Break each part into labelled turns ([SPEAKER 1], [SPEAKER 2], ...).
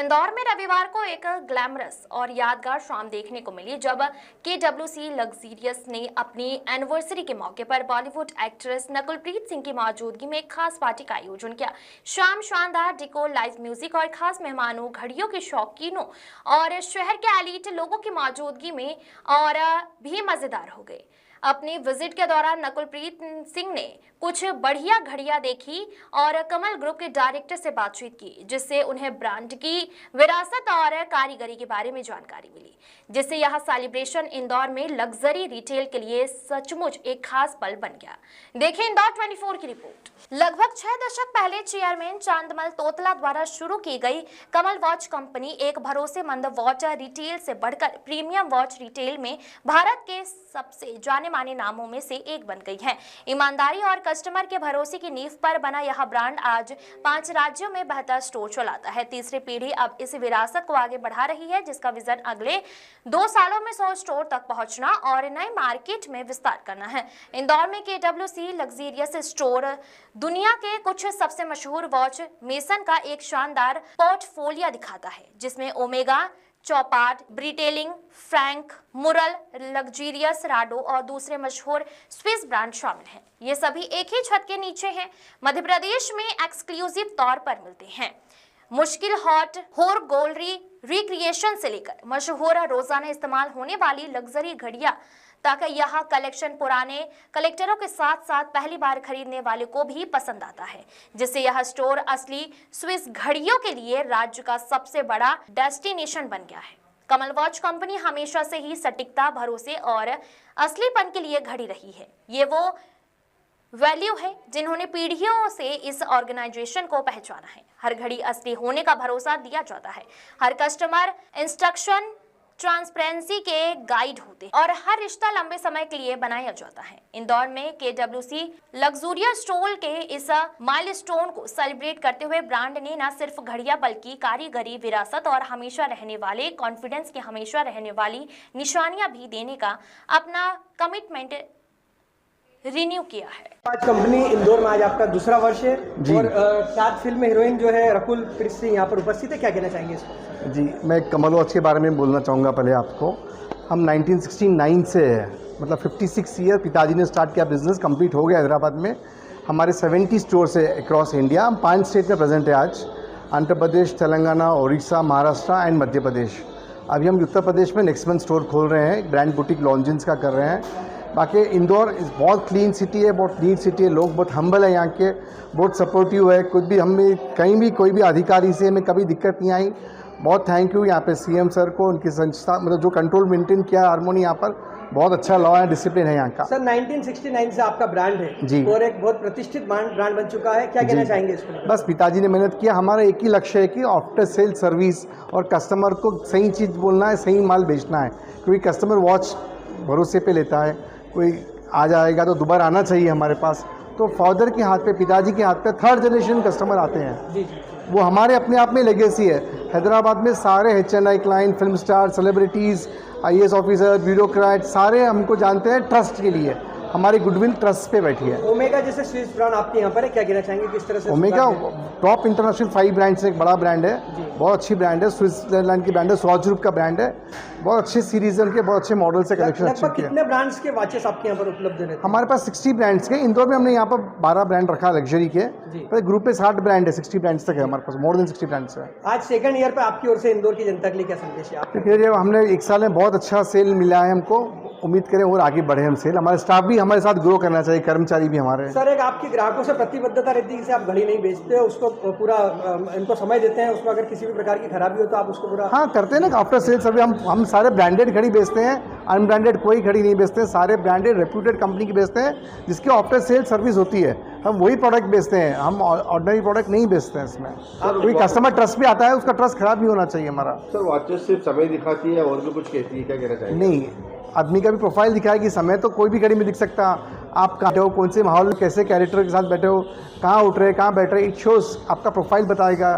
[SPEAKER 1] इंदौर में रविवार को एक ग्लैमरस और यादगार शाम देखने को मिली जब KWC लग्जीरियस ने अपनी एनिवर्सरी के मौके पर बॉलीवुड एक्ट्रेस नकुलप्रीत सिंह की मौजूदगी में एक खास पार्टी का आयोजन किया। शाम शानदार डिकोर, लाइव म्यूजिक और खास मेहमानों, घड़ियों के शौकीनों और शहर के एलीट लोगों की मौजूदगी में और भी मजेदार हो गई। अपनी विजिट के दौरान नकुलप्रीत सिंह ने कुछ बढ़िया घड़ियां देखी और कमल ग्रुप के डायरेक्टर से बातचीत की, जिससे उन्हें ब्रांड की विरासत और कारीगरी के बारे में जानकारी मिली, जिससे यह सेलिब्रेशन इंदौर में लग्जरी रिटेल के लिए सचमुच एक खास पल बन गया। देखें इंदौर 24 की रिपोर्ट। लगभग 6 दशक पहले चेयरमैन चांदमल तोतला द्वारा शुरू की गई कमल वॉच कंपनी एक भरोसेमंद वॉच रिटेल से बढ़कर प्रीमियम वॉच रिटेल में भारत के सबसे जाने माने नामों में से एक बन गई है। ईमानदारी और कस्टमर के भरोसे की नींव पर बना यह ब्रांड आज 5 राज्यों में बेहतर स्टोर चलाता है। तीसरी पीढ़ी अब इस विरासत को आगे बढ़ा रही है, जिसका विजन अगले 2 सालों में 100 स्टोर तक पहुंचना और नए मार्केट में विस्तार करना है। इंदौर में KWC लग्जीरियस स्टोर दुनिया के कुछ सबसे मशहूर वॉच मेसन का एक शानदार पोर्टफोलियो दिखाता है, जिसमें ओमेगा, चौपार्ड, ब्रिटेलिंग, फ्रैंक, मुरल, लग्जीरियस, राडो और दूसरे मशहूर स्विस ब्रांड शामिल हैं। ये सभी एक ही छत के नीचे हैं। मध्य प्रदेश में एक्सक्लूसिव तौर पर मिलते हैं। मुश्किल हॉट होर गोल्डरी रिक्रिएशन से लेकर मशहूर रोजाना इस्तेमाल होने वाली लग्जरी घड़ियां तक यह कलेक्शन पुराने कलेक्टरों के साथ साथ पहली बार खरीदने वाले को भी पसंद आता है, जिससे यह स्टोर असली स्विस घड़ियों के लिए राज्य का सबसे बड़ा डेस्टिनेशन बन गया है। कमल वॉच कंपनी हमेशा से ही सटीकता, भरोसे और असलीपन के लिए खड़ी रही है। ये वो वैल्यू है जिन्होंने पीढ़ियों से इस ऑर्गेनाइजेशन को पहचाना है। हर घड़ी असली होने का भरोसा दिया जाता है, हर कस्टमर इंस्ट्रक्शन ट्रांसपेरेंसी के गाइड होते हैं और हर रिश्ता लंबे समय के लिए बनाया जाता है। इंदौर में KWC लग्जूरियस स्टोर के इस माइलस्टोन को सेलिब्रेट करते हुए ब्रांड ने न सिर्फ घड़ियां बल्कि कारीगरी, विरासत और हमेशा रहने वाले कॉन्फिडेंस की हमेशा रहने वाली निशानियां भी देने का अपना कमिटमेंट रिन्यू किया है।
[SPEAKER 2] आज कंपनी इंदौर में आज आपका दूसरा वर्ष है और सात फिल्म हीरोइन जो है नकुलप्रीत सिंह यहाँ पर उपस्थित है, क्या कहना चाहेंगे इसको?
[SPEAKER 3] जी, मैं कमल वॉच के बारे में बोलना चाहूँगा। पहले आपको हम 1969 से है, मतलब 56 ईयर पिताजी ने स्टार्ट किया बिजनेस, कंप्लीट हो गया हैदराबाद में। हमारे 70 स्टोर से अक्रॉस इंडिया। हम 5 स्टेट में प्रेजेंट है आज, आंध्र प्रदेश, तेलंगाना, उड़ीसा, महाराष्ट्र एंड मध्य प्रदेश। अभी हम उत्तर प्रदेश में नेक्स्ट मंथ स्टोर खोल रहे हैं, ब्रांड बुटीक लॉन्जिंस का कर रहे हैं। बाकी इंदौर बहुत क्लीन सिटी है, बहुत नीट सिटी है, लोग बहुत हम्बल है यहाँ के, बहुत सपोर्टिव है। कुछ भी हमें कहीं भी कोई भी अधिकारी से हमें कभी दिक्कत नहीं आई। बहुत थैंक यू यहाँ पे CM सर को, उनकी संस्था मतलब जो कंट्रोल मेंटेन किया, हारमोनी यहाँ पर बहुत अच्छा लॉ है, डिसिप्लिन है यहाँ का।
[SPEAKER 2] सर 1969 से आपका ब्रांड है
[SPEAKER 3] जी,
[SPEAKER 2] और एक बहुत प्रतिष्ठित ब्रांड बन चुका है, क्या कहना चाहेंगे इसको?
[SPEAKER 3] बस पिताजी ने मेहनत किया। हमारा एक ही लक्ष्य है कि आफ्टर सेल सर्विस और कस्टमर को सही चीज़ बोलना है, सही माल बेचना है, क्योंकि कस्टमर वॉच भरोसे पे लेता है। कोई आ जाएगा तो दोबारा आना चाहिए हमारे पास। तो फादर के हाथ पे, पिताजी के हाथ पे 3rd जनरेशन कस्टमर आते हैं
[SPEAKER 2] जी।
[SPEAKER 3] वो हमारे अपने आप में लेगेसी है। हैदराबाद में सारे HNI client, film star, celebrities, IAS officer, bureaucrat सारे हमको जानते हैं ट्रस्ट के लिए। हमारी गुडविल ट्रस्ट पे बैठी है।
[SPEAKER 2] ओमेगा जैसे स्विस ब्रांड आपके यहाँ पर है, क्या कहना चाहेंगे किस तरह से?
[SPEAKER 3] ओमेगा टॉप इंटरनेशनल 5 ब्रांड से एक बड़ा ब्रांड है, बहुत अच्छी ब्रांड है, स्विट्जरलैंड की ब्रांड है, स्वॉच ग्रुप का ब्रांड है, बहुत अच्छे सीरीज के, बहुत अच्छे मॉडल से कलेक्शन अच्छी है।
[SPEAKER 2] कितने ब्रांड्स के वॉचेस आपके यहाँ पर उपलब्ध है?
[SPEAKER 3] हमारे पास 60 ब्रांड्स के। इंदौर में हमने यहाँ पर 12 ब्रांड रखा लग्जरी के, तो ग्रुप पे 60 ब्रांड है, 60 ब्रांड्स तक है हमारे पास, मोर देन 60 ब्रांड्स है।
[SPEAKER 2] आज 2nd ईयर पर आपकी ओर से इंदौर की जनता के लिए क्या संदेश है?
[SPEAKER 3] फिर हमने 1 साल में बहुत अच्छा सेल मिला है हमको, उम्मीद करें और आगे बढ़े हम सेल। हमारे स्टाफ भी हमारे साथ ग्रो करना चाहिए, कर्मचारी भी हमारे।
[SPEAKER 2] सर एक आपकी ग्राहकों से प्रतिबद्धता रहती है कि आप घड़ी नहीं बेचते हो, उसको पूरा इनको समय देते हैं, उसमें अगर किसी भी प्रकार की खराबी हो तो आप उसको पूरा?
[SPEAKER 3] हाँ करते हैं ना, आफ्टर सेल सर्विस हम सारे ब्रांडेड घड़ी बेचते हैं, अनब्रांडेड कोई घड़ी नहीं बेचते हैं, सारे ब्रांडेड रेप्यूटेड कंपनी की बेचते हैं जिसकी आफ्टर सेल सर्विस होती है। हम वही प्रोडक्ट बेचते हैं, हम ऑर्डिनरी प्रोडक्ट नहीं बेचते हैं इसमें। कोई कस्टमर ट्रस्ट भी आता है, उसका ट्रस्ट खराब नहीं होना चाहिए हमारा।
[SPEAKER 4] सर वॉचेस सिर्फ समय दिखाती है और भी कुछ कहती है, क्या कहना चाहिए?
[SPEAKER 3] नहीं, आदमी का भी प्रोफाइल दिखाएगी। समय तो कोई भी घड़ी में दिख सकता, आप कहाँ हो, कौन से माहौल में, कैसे कैरेक्टर के साथ बैठे हो, कहाँ उठ रहे, कहाँ बैठ रहे, इट शोज, आपका प्रोफाइल बताएगा।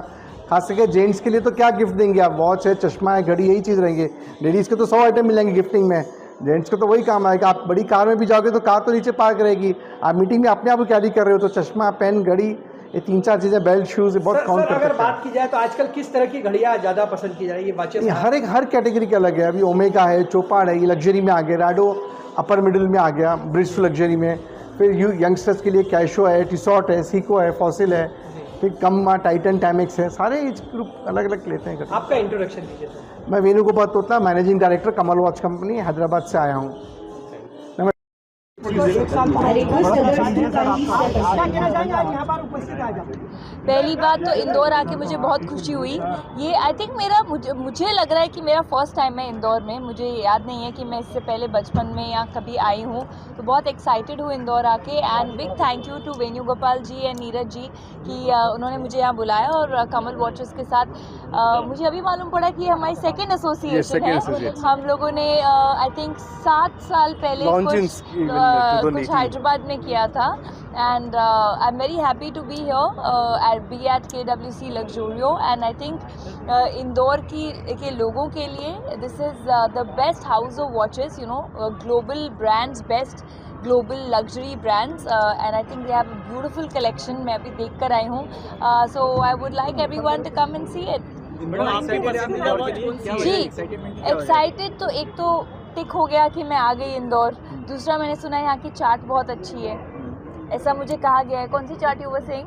[SPEAKER 3] खास करके जेंट्स के लिए तो क्या गिफ्ट देंगे आप? वॉच है, चश्मा है, घड़ी, यही चीज़ रहेंगे। लेडीज़ के तो 100 आइटम मिलेंगे गिफ्टिंग में, जेंट्स को तो वही काम आएगा। आप बड़ी कार में भी जाओगे तो कार तो नीचे पार्क रहेगी, आप मीटिंग में अपने आप को कैरी कर रहे हो तो चश्मा, पेन, घड़ी, ये 3-4 चीज़ें बेल्ट शूज़ बहुत
[SPEAKER 2] सर,
[SPEAKER 3] काउंट
[SPEAKER 2] सर,
[SPEAKER 3] करते
[SPEAKER 2] अगर
[SPEAKER 3] हैं।
[SPEAKER 2] बात की जाए तो आजकल किस तरह की घड़ियां ज़्यादा पसंद की जा रही है वॉचेस?
[SPEAKER 3] हर कैटेगरी का अलग है। अभी ओमेगा है, चोपाड है, ये लग्जरी में आ गया, राडो अपर मिडिल में आ गया, ब्रिज टू लग्जरी में। फिर यंगस्टर्स के लिए कैशो है, टिसॉट है, सीको है, फॉसिल है, फिर कम टाइटन टैमिक्स है, सारे एज ग्रुप अलग अलग लेते हैं।
[SPEAKER 2] आपका इंट्रोडक्शन दीजिए सर।
[SPEAKER 3] मैं वेणुगोपाल तोतला, मैनेजिंग डायरेक्टर कमल वॉच कंपनी, हैदराबाद से आया हूँ।
[SPEAKER 5] पहली बात तो इंदौर आके मुझे बहुत खुशी हुई। ये आई थिंक मुझे लग रहा है कि मेरा फर्स्ट टाइम है इंदौर में। मुझे याद नहीं है कि मैं इससे पहले बचपन में या कभी आई हूँ, तो बहुत एक्साइटेड हूँ इंदौर आके। And big thank you to Venugopal ji and Neeraj ji कि उन्होंने मुझे यहाँ बुलाया। और कमल वॉचेस के साथ मुझे अभी मालूम पड़ा कि हमारी सेकेंड एसोसिएशन है। हम लोगों ने आई थिंक 7 साल पहले कुछ हैदराबाद में किया था। And I am very happy to be here be at KWC लग्जूरियो। एंड आई थिंक इंदौर के लोगों के लिए this is the best house of watches, you know, global brands, best global luxury brands. And I think they have a beautiful collection. मैं अभी देख कर आई हूँ। So I would like everyone to come and see it. जी, excited तो एक तो टिक हो गया कि मैं आ गई इंदौर। दूसरा, मैंने सुना है यहाँ की चाट बहुत अच्छी है, ऐसा मुझे कहा गया है। कौन सी चाट यू वर सेइंग?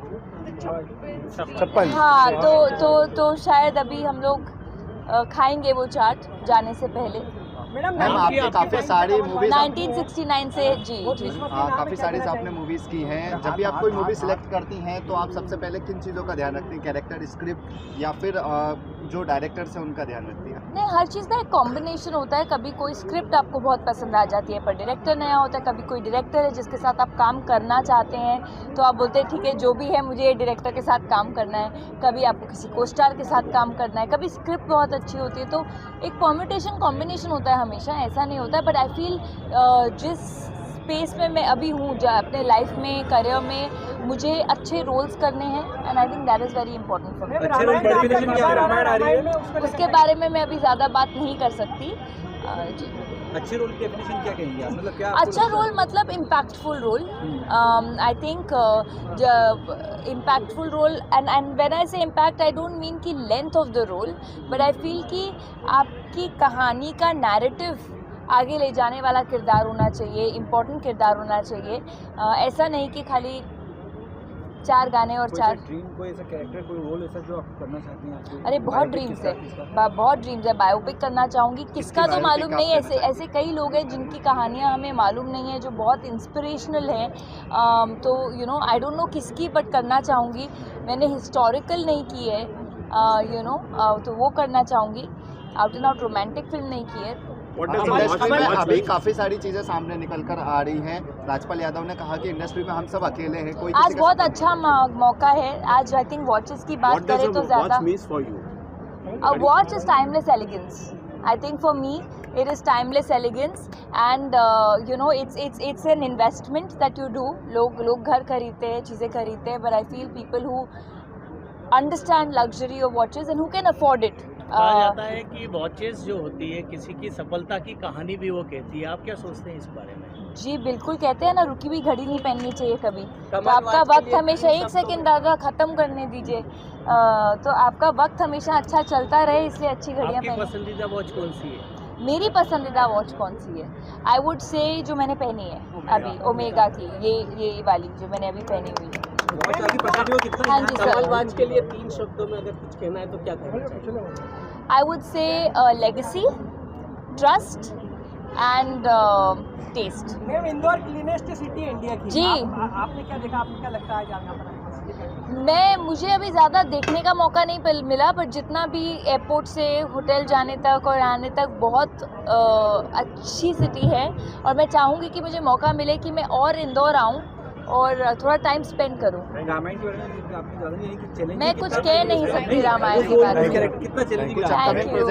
[SPEAKER 3] छप्पन।
[SPEAKER 5] हाँ, तो शायद अभी हम लोग खाएंगे वो चाट जाने से पहले।
[SPEAKER 6] मैम आपने काफ़ी सारी मूवीज
[SPEAKER 5] 1969 से जी।
[SPEAKER 6] काफ़ी सारी आपने मूवीज़ की हैं। जब भी आप कोई मूवी सिलेक्ट करती हैं तो आप सबसे पहले किन चीज़ों का ध्यान रखती हैं? कैरेक्टर, स्क्रिप्ट या फिर जो डायरेक्टर्स हैं उनका ध्यान रखती हैं?
[SPEAKER 5] नहीं, हर चीज़ का एक कॉम्बिनेशन होता है। कभी कोई स्क्रिप्ट आपको बहुत पसंद आ जाती है पर डायरेक्टर नया होता है। कभी कोई डायरेक्टर है जिसके साथ आप काम करना चाहते हैं तो आप बोलते हैं ठीक है, जो भी है मुझे डायरेक्टर के साथ काम करना है। कभी आपको किसी को स्टार के साथ काम करना है, कभी स्क्रिप्ट बहुत अच्छी होती है। तो एक कॉम्बिनेशन होता है हमेशा, ऐसा नहीं होता है। बट आई फील जिस स्पेस में मैं अभी हूँ, जो अपने लाइफ में, करियर में, मुझे अच्छे रोल्स करने हैं। And I think that is very important for me. उसके बारे में मैं अभी ज़्यादा बात नहीं कर सकती। जी,
[SPEAKER 2] अच्छे रोल की डेफिनेशन क्या कहेंगे आप? मतलब क्या
[SPEAKER 5] अच्छा रोल मतलब impactful role. I think impactful role and when I say impact I don't mean कि length of the role, but I feel कि आपकी कहानी का नैरेटिव आगे ले जाने वाला किरदार होना चाहिए, इम्पोर्टेंट किरदार होना चाहिए। ऐसा नहीं कि खाली 4 गाने और 4
[SPEAKER 2] ड्रीम, कोई ऐसा कैरेक्टर, कोई रोल ऐसा जो आप करना चाहती हैं?
[SPEAKER 5] अरे बहुत ड्रीम्स है, बहुत ड्रीम्स है। बायोपिक करना चाहूँगी, किसका तो मालूम नहीं। ऐसे कई लोग हैं जिनकी कहानियाँ हमें मालूम नहीं है, जो बहुत इंस्पिरेशनल हैं। तो you know, I don't know किसकी, बट करना चाहूँगी। मैंने हिस्टोरिकल नहीं की है, यू नो, तो वो करना चाहूँगी। Out and out romantic film नहीं की है।
[SPEAKER 6] इंडस्ट्री में अभी काफ़ी सारी चीज़ें सामने निकल कर आ रही हैं। राजपाल यादव ने कहा कि इंडस्ट्री में हम सब अकेले हैं, कोई
[SPEAKER 5] आज बहुत अच्छा मौका है। आज आई थिंक वॉचेस की बात करें तो ज़्यादा watch is timeless elegance. I think for me it is timeless elegance and you know it's an investment that you do. लोग घर खरीदते हैं, चीज़ें खरीदते हैं, but I feel people who understand luxury of watches and who can afford it.
[SPEAKER 7] कहा जाता है कि वॉचेस जो होती है किसी की सफलता की कहानी भी वो कहती है। आप क्या सोचते हैं इस बारे में?
[SPEAKER 5] जी बिल्कुल, कहते हैं ना, रुकी हुई घड़ी नहीं पहननी चाहिए कभी। तो आपका वक्त हमेशा 1 सेकंड दादा ख़त्म करने दीजिए। तो आपका वक्त हमेशा अच्छा चलता रहे, इसलिए अच्छी घड़ियाँ
[SPEAKER 7] आपकी
[SPEAKER 5] पहने।
[SPEAKER 7] पसंदीदा वॉच कौन सी है?
[SPEAKER 5] मेरी पसंदीदा वॉच कौन सी है? आई वुड से जो मैंने पहनी है अभी, ओमेगा की, ये वाली जो मैंने अभी पहनी हुई है।
[SPEAKER 2] वॉच आपकी पसंद हो कितना?
[SPEAKER 5] हाँ जी सर।
[SPEAKER 7] वॉच के लिए 3 शब्दों में अगर कुछ कहना है तो क्या कहना चाहिए?
[SPEAKER 5] I would say legacy, trust and taste.
[SPEAKER 2] Ma'am, Indore cleanest city India की
[SPEAKER 5] जी।
[SPEAKER 2] आपने क्या देखा? आपको क्या लगता है जानना पड़ा?
[SPEAKER 5] मुझे अभी ज़्यादा देखने का मौका नहीं मिला, पर जितना भी एयरपोर्ट से होटल जाने तक और आने तक बहुत अच्छी सिटी है। और मैं चाहूँगी कि मुझे मौका मिले कि मैं और इंदौर आऊँ और थोड़ा टाइम स्पेंड करूँ।
[SPEAKER 2] रामायण के बारे में आपकी ज़्यादा नहीं है कि चैलेंज?
[SPEAKER 5] मैं कुछ कह नहीं सकती रामायण के बारे में।
[SPEAKER 2] कितना चैलेंजिंग
[SPEAKER 5] थैंक यू।